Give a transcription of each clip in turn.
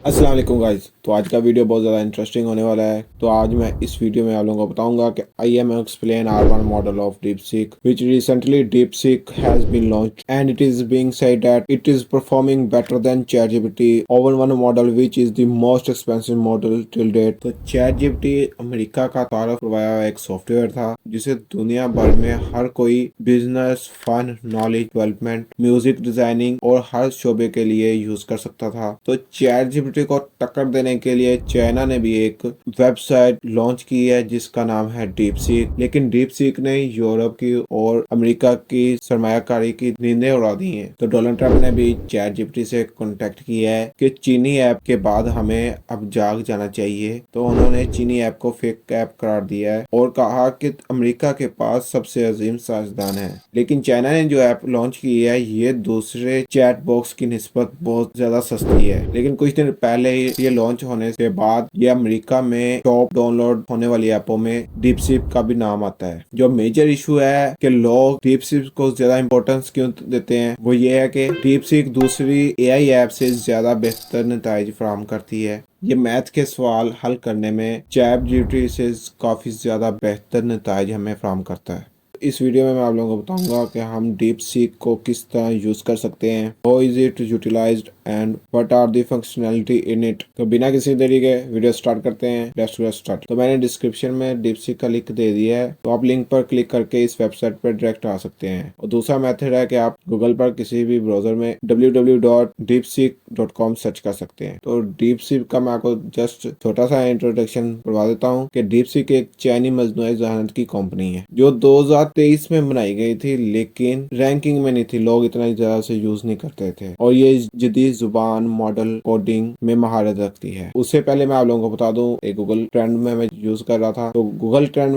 अस्सलाम वालेकुम गाइस। तो आज का वीडियो बहुत ज़्यादा इंटरेस्टिंग होने वाला है। तो आज मैं इस वीडियो में आप लोगों को बताऊंगा कि I am explain R1 model of DeepSeek which recently DeepSeek has been launched and it is being said that it is performing better than ChatGPT O1 model which is the most expensive model till date। तो ChatGPT America का तारफ करवाया हुआ एक software था जिसे दुनिया भर में हर कोई business, fun, knowledge development, music designing और हर शोबे के लिए यूज कर सकता था। तो ChatGPT को टक्कर देने के लिए चाइना ने भी एक वेबसाइट लॉन्च की है जिसका नाम है DeepSeek। लेकिन DeepSeek ने यूरोप की और अमेरिका की सरमायाकारी की नींदें उड़ा दी हैं। तो डोनाल्ड ट्रंप ने भी ChatGPT से कांटेक्ट किया है कि चीनी ऐप के बाद हमें अब जाग जाना चाहिए। तो उन्होंने चीनी ऐप को फेक ऐप करार दिया है और कहा कि अमेरिका के पास सबसे अजीम साइंसदान है। लेकिन चाइना ने जो ऐप लॉन्च की है ये दूसरे चैट बॉक्स की निस्बत बहुत ज्यादा सस्ती है। लेकिन कुछ दिन पहले ही ये लॉन्च होने के बाद ये अमेरिका में टॉप डाउनलोड होने वाली ऐपों में डीपसीक का भी नाम आता है। जो मेजर इशू है कि लोग डीपसीक को ज्यादा इंपॉर्टेंस क्यों देते हैं, वो ये है कि डीपसीक दूसरी एआई ऐप से ज्यादा बेहतर नताइज फराहम करती है। ये मैथ के सवाल हल करने में ChatGPT से काफी ज्यादा बेहतर नताइज हमें फराहम करता है। इस वीडियो में मैं आप लोगों को बताऊंगा कि हम डीप सीक को किस तरह यूज कर सकते हैं, how is it utilized and what are the functionality in it. तो बिना किसी देरी के वीडियो स्टार्ट करते हैं। Let's get start. तो मैंने डिस्क्रिप्शन में डीप सीक का लिंक दे दिया है, तो आप लिंक पर क्लिक करके इस वेबसाइट पर डायरेक्ट आ सकते हैं। और दूसरा मेथड है कि आप गूगल पर किसी भी ब्राउजर में www.deepseek.com सर्च कर सकते हैं। तो डीप सीक का मैं आपको जस्ट छोटा सा इंट्रोडक्शन करवा देता हूँ कि डीप सीक एक चाइनी मजनूई जहानत की कंपनी है जो 2023 में बनाई गई थी, लेकिन रैंकिंग में नहीं थी। लोग इतना ज्यादा से यूज नहीं करते थे और ये जदीद जुबान मॉडल कोडिंग में महारत रखती है। उससे पहले मैं आप लोगों को बता दूं, एक गूगल ट्रेंड में मैं यूज कर रहा था। तो गूगल ट्रेंड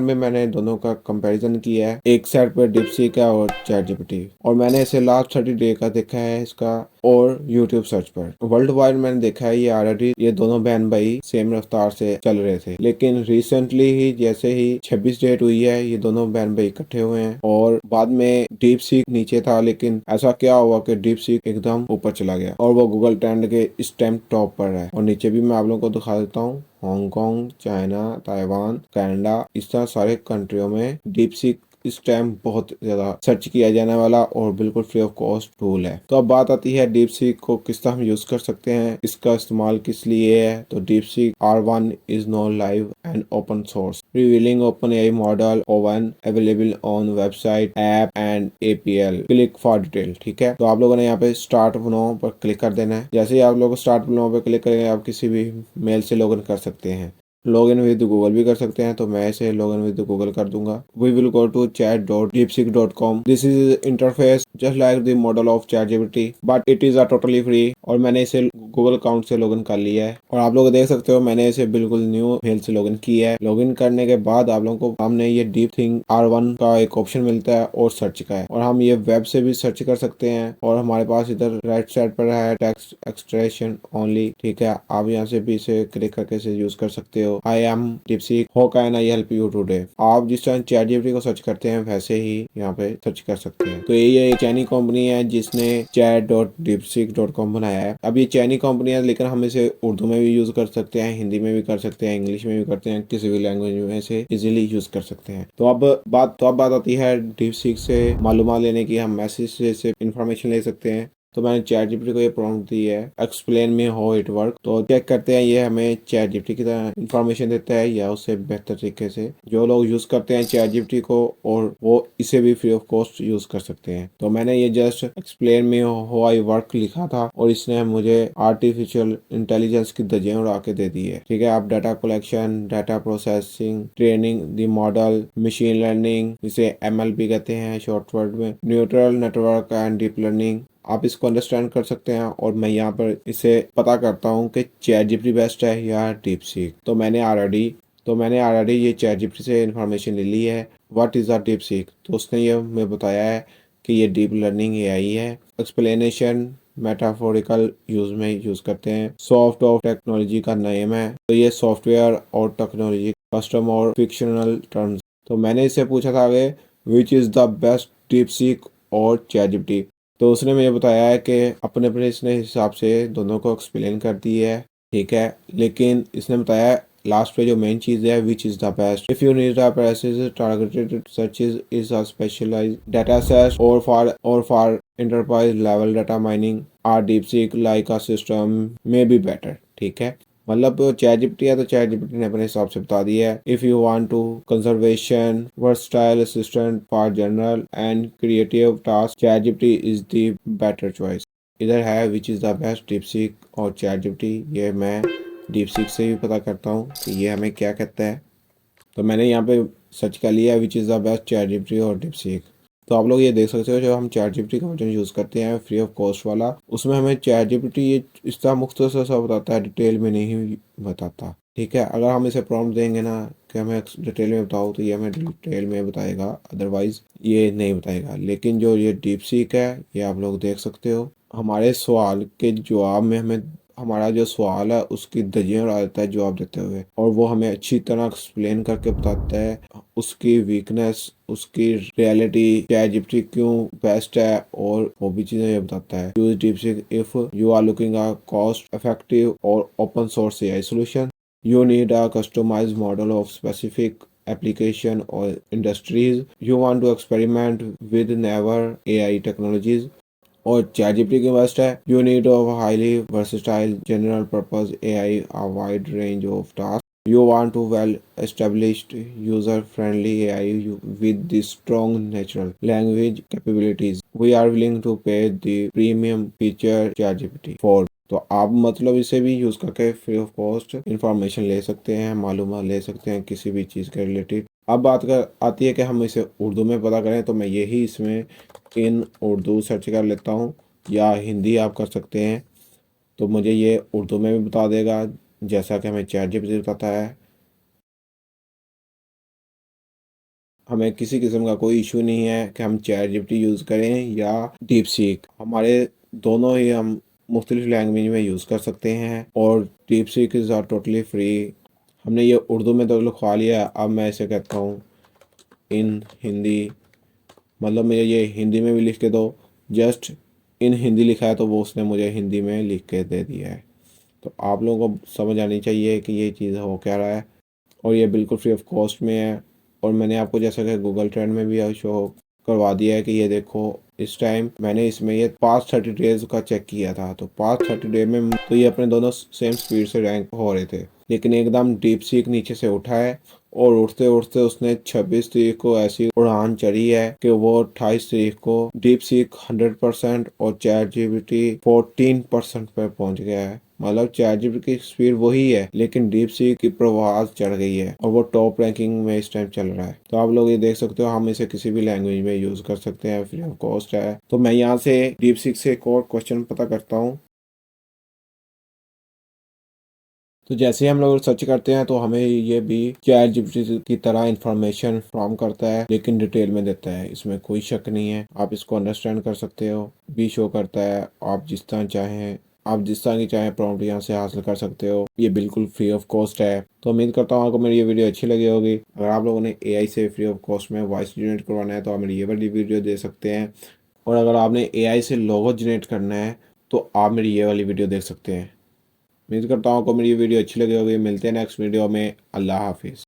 में मैंने दोनों का कंपैरिजन किया है। एक साइड पर DeepSeek है और ChatGPT, और मैंने इसे लास्ट 30 डे का देखा है इसका, और यूट्यूब सर्च पर वर्ल्ड वाइड मैंने देखा है ये ऑलरेडी ये दोनों बहन भाई सेम रफ्तार से चल रहे थे। लेकिन रिसेंटली ही जैसे ही 26 डेट हुई है ये दोनों बहन भाई इकट्ठे हुए हैं और बाद में डीप सीक नीचे था। लेकिन ऐसा क्या हुआ कि डीप सीक एकदम ऊपर चला गया और वो गूगल ट्रेंड के इस टाइम टॉप पर है। और नीचे भी मैं आप लोगों को दिखा देता हूँ, हांगकांग, चाइना, ताइवान, कनाडा, इस तरह सारे कंट्रियों में डीप सीक इस टाइम बहुत ज्यादा सर्च किया जाने वाला और बिल्कुल फ्री ऑफ कॉस्ट टूल है। तो अब बात आती है डीप सीक को किस तरह हम यूज कर सकते हैं, इसका इस्तेमाल किस लिए है। तो DeepSeek R1 is now live and open source rivaling OpenAI model O1 available on website app and APL। Click for detail. ठीक है, तो आप लोगों ने यहाँ पे स्टार्ट नाउ पर क्लिक कर देना है। जैसे ही आप लोग स्टार्ट नाउ पर क्लिक करेंगे आप किसी भी मेल से लॉगिन कर सकते हैं। लॉगिन विद गूगल भी कर सकते हैं, तो मैं इसे लॉगिन विद गूगल कर दूंगा। We will go to chat.deepseek.com। This is interface just like the model of ChatGPT but it is a totally free. और मैंने इसे गूगल अकाउंट से लॉगिन कर लिया है और आप लोग देख सकते हो मैंने इसे बिल्कुल न्यू मेल से लॉगिन किया है। लॉगिन करने के बाद आप लोगों को सामने ये डीप थिंक R1 का एक ऑप्शन मिलता है और सर्च का है, और हम ये वेब से भी सर्च कर सकते हैं। और हमारे पास इधर राइट साइड पर है टेक्स्ट एक्सट्रैक्शन ओनली। ठीक है, आप यहाँ से भी इसे क्लिक करके इसे यूज कर सकते हो। I am DeepSeek, how can I help you today. आप जिस तरह ChatGPT को सर्च करते हैं वैसे ही यहाँ पे सर्च कर सकते हैं। तो ये एक चाइनी कंपनी है जिसने chat.deepseek.com बनाया है। अब ये चाइनी कंपनी है लेकिन हम इसे उर्दू में भी यूज कर सकते हैं, हिंदी में भी कर सकते हैं, इंग्लिश में भी करते हैं, किसी भी लैंग्वेज में इसे इजिली यूज कर सकते हैं। तो अब बात आती है DeepSeek से मालूमात लेने की। हम मैसेज से इंफॉर्मेशन ले सकते हैं। तो मैंने ChatGPT को ये प्रॉम्प्ट दी है, explain me how it work. तो चेक करते हैं ये हमें ChatGPT की तरह इंफॉर्मेशन देता है या उससे बेहतर तरीके से। जो लोग यूज करते हैं ChatGPT को और वो इसे भी फ्री ऑफ कॉस्ट यूज कर सकते हैं। तो मैंने ये just explain me how I work लिखा था और इसने मुझे आर्टिफिशियल इंटेलिजेंस की दर्जे उड़ा के दे दी है। ठीक है, आप data collection, data processing, training the model, machine learning, इसे MLP कहते हैं शॉर्ट वर्ड में, neural network and deep learning, आप इसको अंडरस्टैंड कर सकते हैं। और मैं यहाँ पर इसे पता करता हूँ कि ChatGPT बेस्ट है या DeepSeek। तो मैंने ऑलरेडी ये ChatGPT से इंफॉर्मेशन ले ली है। व्हाट इज अ DeepSeek, तो उसने ये मैं बताया है कि ये डीप लर्निंग AI है। एक्सप्लेनेशन मेटाफोरिकल यूज में यूज करते हैं। सॉफ्ट ऑफ टेक्नोलॉजी का नेम है, तो ये सॉफ्टवेयर और टेक्नोलॉजी कस्टम और फिक्शनल टर्म्स। तो मैंने इससे पूछा था आगे which is the best DeepSeek और ChatGPT। तो उसने मुझे बताया है कि अपने अपने इसने हिसाब से दोनों को एक्सप्लेन कर दी है, ठीक है। लेकिन इसने बताया लास्ट पे जो मेन चीज़ है, which is the best if you need a precise targeted searches is a specialized data set और for enterprise level data mining or DeepSeek like a system may be better, ठीक है। मतलब chat GPT है तो chat GPT ने अपने हिसाब से बता दिया है। If you want to conversation versatile assistant for general and creative task, ChatGPT is the better choice. इधर है which is the best, DeepSeek और चैट जीपीटी। ये मैं डीपसीक से भी पता करता हूँ कि ये हमें क्या कहता है। तो मैंने यहाँ पे सर्च कर लिया विच is the best, chat GPT और डीपसीक। तो आप लोग ये देख सकते हो, जो हम चैट जीपीटी का वर्जन यूज़ करते हैं फ्री ऑफ कॉस्ट वाला, उसमें हमें चैट जीपीटी ये इस तरह मुख्तसर सा बताता है, डिटेल में नहीं बताता, ठीक है। अगर हम इसे प्रॉम्प्ट देंगे ना कि हमें डिटेल में बताओ, तो ये हमें डिटेल में बताएगा, अदरवाइज ये नहीं बताएगा। लेकिन जो ये डीपसीक है, ये आप लोग देख सकते हो, हमारे सवाल के जवाब में हमें हमारा जो सवाल है उसकी दर्जियाँ उड़ा देता है जवाब देते हुए, और वो हमें अच्छी तरह एक्सप्लेन करके बताता है उसकी वीकनेस, उसकी रियलिटी, चैट जीपीटी क्यों बेस्ट है, और वो भी चीज़ें ये बताता है। Use DeepSeek if you are looking a cost effective और open source AI solution, you need a customized model of specific application or industries, you want to experiment with never AI technologies, और ChatGPT के best है, you need a highly versatile general purpose AI, a wide range of tasks, you want to well established user friendly AI with the strong natural language capabilities, we are willing to pay the premium feature ChatGPT for। तो आप मतलब इसे भी use करके free of cost information ले सकते हैं, मालूमात ले सकते हैं किसी भी चीज़ के रिलेटेड। अब बात कर आती है कि हम इसे उर्दू में पता करें, तो मैं यही इसमें इन उर्दू सर्च कर लेता हूँ, या हिंदी आप कर सकते हैं। तो मुझे ये उर्दू में भी बता देगा, जैसा कि हमें चैट जीपीटी बताता है। हमें किसी किस्म का कोई इशू नहीं है कि हम चैट जीपीटी यूज़ करें या डीप सीक, हमारे दोनों ही हम मुख्तलिफ लैंग्वेज में यूज़ कर सकते हैं, और DeepSeek is are totally free. हमने ये उर्दू में तो लिखवा लिया, अब मैं इसे कहता हूँ इन हिंदी, मतलब मुझे ये हिंदी में भी लिख के दो। जस्ट इन हिंदी लिखा है तो वो उसने मुझे हिंदी में लिख के दे दिया है। तो आप लोगों को समझ आनी चाहिए कि ये चीज़ हो क्या रहा है, और ये बिल्कुल फ्री ऑफ कॉस्ट में है। और मैंने आपको जैसा कि गूगल ट्रेंड में भी शो करवा दिया है कि ये देखो, इस टाइम मैंने इसमें ये पास्ट 30 डेज का चेक किया था, तो पास्ट 30 डे में तो ये अपने दोनों सेम स्पीड से रैंक हो रहे थे। लेकिन एकदम डीप सीक नीचे से उठा है, और उठते उठते उसने 26 तारीख को ऐसी उड़ान चढ़ी है कि वो 28 तारीख को डीप सीक 100% और चैट जीपीटी 14% पे पहुंच गया है। मतलब चैट जीपीटी की स्पीड वही है, लेकिन डीप सी की प्रवास चढ़ गई है, और वो टॉप रैंकिंग में इस टाइम चल रहा है। तो आप लोग ये देख सकते हो, हम इसे किसी भी लैंग्वेज में यूज कर सकते हैं, फ्री ऑफ कॉस्ट है। तो मैं यहाँ से डीप सीक से एक और क्वेश्चन पता करता हूँ। तो जैसे ही हम लोग सर्च करते हैं, तो हमें ये भी चैट जीपीटी की तरह इंफॉर्मेशन फ्रॉम करता है, लेकिन डिटेल में देता है, इसमें कोई शक नहीं है। आप इसको अंडरस्टैंड कर सकते हो, भी शो करता है। आप जिस तरह की चाहें प्रॉम्प्ट यहाँ से हासिल कर सकते हो। ये बिल्कुल फ्री ऑफ कॉस्ट है। तो उम्मीद करता हूँ आपको मेरी ये वीडियो अच्छी लगी होगी। अगर आप लोगों ने एआई से फ्री ऑफ कॉस्ट में वॉइस जनरेट करवाना है, तो आप मेरी ये वाली वीडियो दे सकते हैं। और अगर आपने एआई से लोगो जनरेट करना है, तो आप मेरी ये वाली वीडियो देख सकते हैं। उम्मीद करता हूँ आपको मेरी वीडियो अच्छी लगी होगी। मिलते हैं नेक्स्ट वीडियो में। अल्लाह हाफिज़।